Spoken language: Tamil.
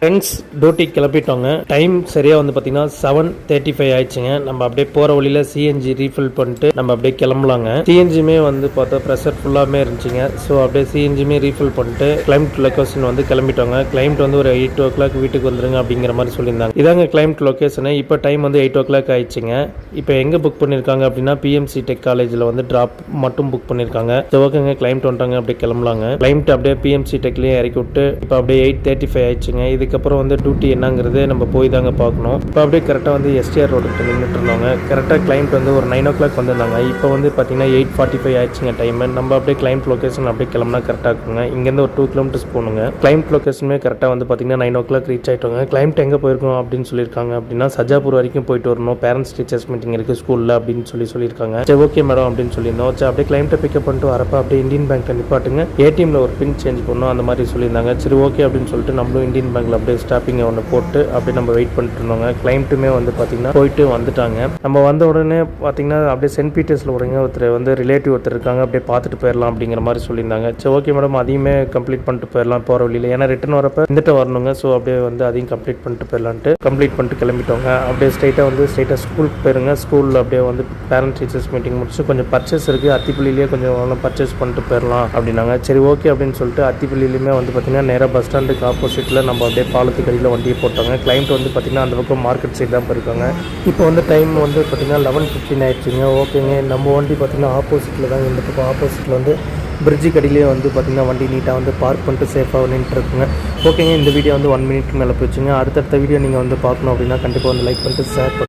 Friends duty கிளப்பிட்டோங்க. டைம் சரியாக வந்து பார்த்தீங்கன்னா 7:35 ஆயிடுச்சுங்க. நம்ம அப்படியே போகிற வழியில் சிஎன்ஜி ரீஃபில் பண்ணிட்டு நம்ம அப்படியே கிளம்பலாங்க. சிஎன்ஜியுமே வந்து பார்த்தா ப்ரெஷர் ஃபுல்லாமே இருந்துச்சுங்க. ஸோ அப்படியே சிஎன்ஜியுமே ரீஃபில் பண்ணிட்டு கிளைம்ட் லொக்கேஷன் வந்து கிளம்பிட்டோங்க. கிளைம்ட் வந்து ஒரு 8 o'clock வீட்டுக்கு வந்துருங்க அப்படிங்கிற மாதிரி சொல்லியிருந்தாங்க. இதாங்க கிளைம்ட் லொக்கேஷனு. இப்போ டைம் வந்து 8 o'clock ஆயிடுச்சுங்க. இப்போ எங்கே புக் பண்ணியிருக்காங்க அப்படின்னா பிஎம்சி டெக் காலேஜில் வந்து ட்ராப் மட்டும் புக் பண்ணியிருக்காங்க. ஸோ ஓகேங்க, கிளைம்ட் வந்துட்டாங்க, அப்படியே கிளம்பலாங்க. கிளைம்ட் அப்படியே பிஎம்சி டெக்லேயே இறக்கி விட்டு இப்போ அப்படியே 8:35 ஆயிடுச்சுங்க. இதுக்கப்புறம் வந்து டியூட்டி என்னங்கிறது நம்ம போய் தாங்க பார்க்கணும். இப்போ அப்படியே கரெக்டாக வந்து எஸ்டிஆர் ரோடுக்கு நின்றுட்டு இருந்தாங்க. கரெக்டாக கிளைண்ட் வந்து ஒரு 9 o'clock வந்திருந்தாங்க. இப்போ வந்து பார்த்தீங்கன்னா 8:45 ஆயிடுச்சுங்க டைம். நம்ம அப்படியே கிளைண்ட் லொக்கேஷன் அப்படியே கிளம்புனா கரெக்டாக இருக்குங்க. இங்கேருந்து ஒரு 2 kilometers போகணுங்க. கிளைண்ட் லொக்கேஷனுமே கரெக்டாக வந்து பார்த்தீங்கன்னா 9 o'clock ரீச் ஆகிட்டோங்க. கிளைண்ட் எங்கே போயிருக்கோம் அப்படின்னு சொல்லியிருக்காங்க அப்படின்னா சஜாப்பூர் வரைக்கும் போயிட்டு வரணும். பேரண்ட்ஸ் டீச்சர்ஸ் மீட்டிங் இருக்குது ஸ்கூலில் அப்படின்னு சொல்லியிருக்காங்க. சரி ஓகே மேடம் அப்படின்னு சொல்லியிருந்தோம். சரி அப்படியே கிளைண்ட்டை பிக்கப் பண்ணிட்டு வரப்போ அப்படியே இந்தியன் பேங்க்கில் நிப்பாட்டுங்க, ஏடிஎம்ல ஒரு பின் சேஞ்ச் பண்ணணும் அந்த மாதிரி சொல்லியிருந்தாங்க. சரி ஓகே அப்படின்னு சொல்லிட்டு நம்மளும் இந்தியன் பேங்க்கில் அப்படியே ஸ்டாப்பிங்கை ஒன்று போட்டு அப்படியே நம்ம வெயிட் பண்ணிட்டு இருந்தோங்க. கிளைண்ட்டுமே வந்து பார்த்தீங்கன்னா போயிட்டு வந்துட்டாங்க. நம்ம வந்த உடனே பார்த்தீங்கன்னா அப்படியே சென்ட் பீட்டர்ஸில் ஒருத்தர் வந்து ரிலேட்டிவ் ஒருத்தர் இருக்காங்க, அப்படியே பார்த்துட்டு போயிடலாம் அப்படிங்கிற மாதிரி சொல்லியிருந்தாங்க. சரி ஓகே மேடம், அதையுமே கம்ப்ளீட் பண்ணிட்டு போயிடலாம் போகிற வழியில், ஏன்னா ரிட்டன் வரப்போ வந்துட்டு வரணுங்க. ஸோ அப்படியே வந்து அதையும் கம்ப்ளீட் பண்ணிட்டு போயிடலான்ட்டு கம்ப்ளீட் பண்ணிட்டு கிளம்பிட்டோங்க. அப்படியே ஸ்ட்ரைட்டாக ஸ்கூலுக்கு போயிருங்க. ஸ்கூலில் அப்படியே வந்து பேரண்ட் டீச்சர்ஸ் மீட்டிங் முடிச்சு கொஞ்சம் பர்ச்சேஸ் இருக்குது, அத்திப்பள்ளியிலேயே கொஞ்சம் பர்ச்சேஸ் பண்ணிட்டு போயிடலாம் அப்படின்னாங்க. சரி ஓகே அப்படின்னு சொல்லிட்டு அத்திப்பள்ளியிலுமே வந்து பார்த்தீங்கன்னா நேராக பஸ் ஸ்டாண்டுக்கு ஆப்போசிட்டில் நம்ம அப்படியே பாலத்துக்கு அடியில் வண்டியை போட்டாங்க. கிளைண்ட் வந்து பார்த்திங்கன்னா அந்த பக்கம் மார்க்கெட் சைடு தான் போயிருக்காங்க. இப்போ வந்து டைம் வந்து பார்த்திங்கன்னா 11:15 ஆயிடுச்சுங்க. ஓகேங்க, நம்ம வண்டி பார்த்திங்கன்னா ஆப்போசிட்டில் தான், இந்த பக்கம் ஆப்போசிட்டில் வந்து பிரிட்ஜு கடியிலே வந்து பார்த்திங்கன்னா வண்டி நீட்டாக வந்து பார்க் பண்ணிட்டு சேஃபாக நின்றுருக்குங்க. ஓகேங்க, இந்த வீடியோ வந்து 1 minute மேலே போச்சுங்க. அடுத்தடுத்த வீடியோ நீங்கள் வந்து பார்க்கணும் அப்படின்னா கண்டிப்பாக வந்து லைக் பண்ணிட்டு ஷேர்